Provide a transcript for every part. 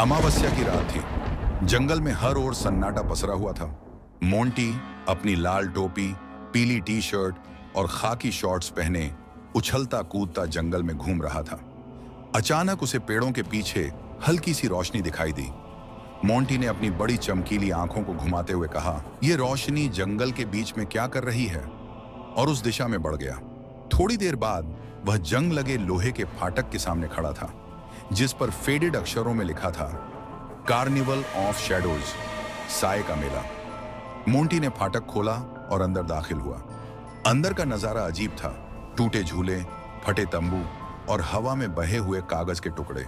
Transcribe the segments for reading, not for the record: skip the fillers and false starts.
अमावस्या की रात थी। जंगल में हर ओर सन्नाटा पसरा हुआ था। मोंटी अपनी लाल टोपी, पीली टी शर्ट और खाकी शॉर्ट्स पहने उछलता कूदता जंगल में घूम रहा था। अचानक उसे पेड़ों के पीछे हल्की सी रोशनी दिखाई दी। मोंटी ने अपनी बड़ी चमकीली आंखों को घुमाते हुए कहा, यह रोशनी जंगल के बीच में क्या कर रही है? और उस दिशा में बढ़ गया। थोड़ी देर बाद वह जंग लगे लोहे के फाटक के सामने खड़ा था, जिस पर फेडेड अक्षरों में लिखा था, कार्निवल ऑफ शैडोज, साए का मेला। मोंटी ने फाटक खोला और अंदर दाखिल हुआ। अंदर का नजारा अजीब था। टूटे झूले, फटे तंबू और हवा में बहे हुए कागज के टुकड़े।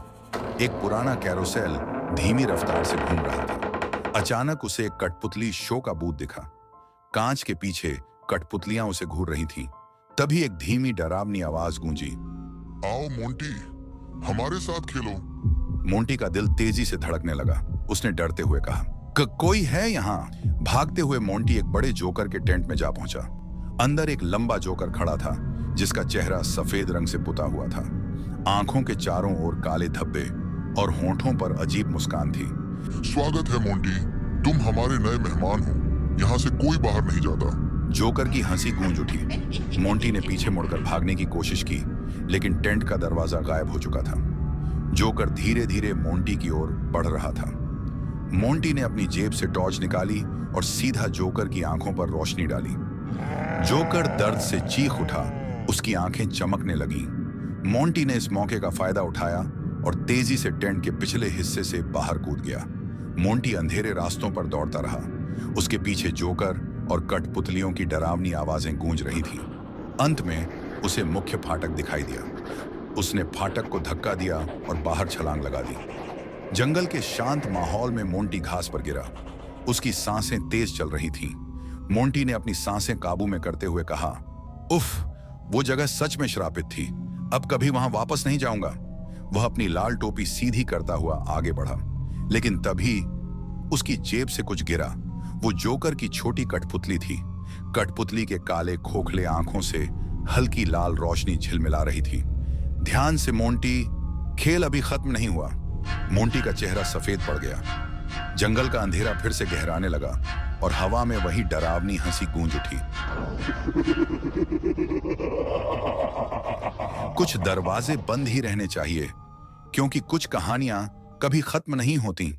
एक पुराना कैरोसेल धीमी रफ्तार से घूम रहा था। अचानक उसे एक कठपुतली शो का बूथ दिखा। कांच के पीछे कठपुतलियां उसे घूर रही थीं। तभी एक धीमी डरावनी आवाज गूंजी, आओ मोंटी, हमारे साथ खेलो। मोंटी का दिल तेजी से धड़कने लगा। उसने डरते हुए कहा, कोई है यहाँ? भागते हुए मोंटी एक बड़े जोकर के टेंट में जा पहुंचा। अंदर एक लंबा जोकर खड़ा था, जिसका चेहरा सफेद रंग से पुता हुआ था। आंखों के चारों ओर काले धब्बे और होंठों पर अजीब मुस्कान थी। स्वागत है मोंटी, तुम हमारे नए मेहमान हो। यहाँ से कोई बाहर नहीं जाता। जोकर की हंसी गूंज उठी। मोंटी ने पीछे मुड़कर भागने की कोशिश की, लेकिन टेंट का दरवाजा गायब हो चुका था। जोकर धीरे धीरे मोंटी की ओर बढ़ रहा था। मोंटी ने अपनी जेब से टॉर्च निकाली और सीधा जोकर की आंखों पर रोशनी डाली। जोकर दर्द से चीख उठा। उसकी आंखें चमकने लगीं। मोंटी ने इस मौके का फायदा उठाया और तेजी से टेंट के पिछले हिस्से से बाहर कूद गया। मोंटी अंधेरे रास्तों पर दौड़ता रहा। उसके पीछे जोकर और कठपुतलियों की डरावनी आवाजें गूंज रही थीं। अंत में उसे मुख्य फाटक दिखाई दिया। उसने फाटक को धक्का दिया और बाहर छलांग लगा दी। जंगल के शांत माहौल में मोंटी घास पर गिरा। उसकी सांसें तेज चल रही थीं। मोंटी ने अपनी सांसें काबू में करते हुए कहा, उफ, वो जगह सच में श्रापित थी। अब कभी वहां वापस नहीं जाऊंगा। वह अपनी लाल टोपी सीधी करता हुआ आगे बढ़ा, लेकिन तभी उसकी जेब से कुछ गिरा। वो जोकर की छोटी कठपुतली थी। कठपुतली के काले खोखले आंखों से हल्की लाल रोशनी झिलमिला रही थी। ध्यान से मोंटी, खेल अभी खत्म नहीं हुआ। मोंटी का चेहरा सफेद पड़ गया। जंगल का अंधेरा फिर से गहराने लगा और हवा में वही डरावनी हंसी गूंज उठी। कुछ दरवाजे बंद ही रहने चाहिए, क्योंकि कुछ कहानियां कभी खत्म नहीं होती।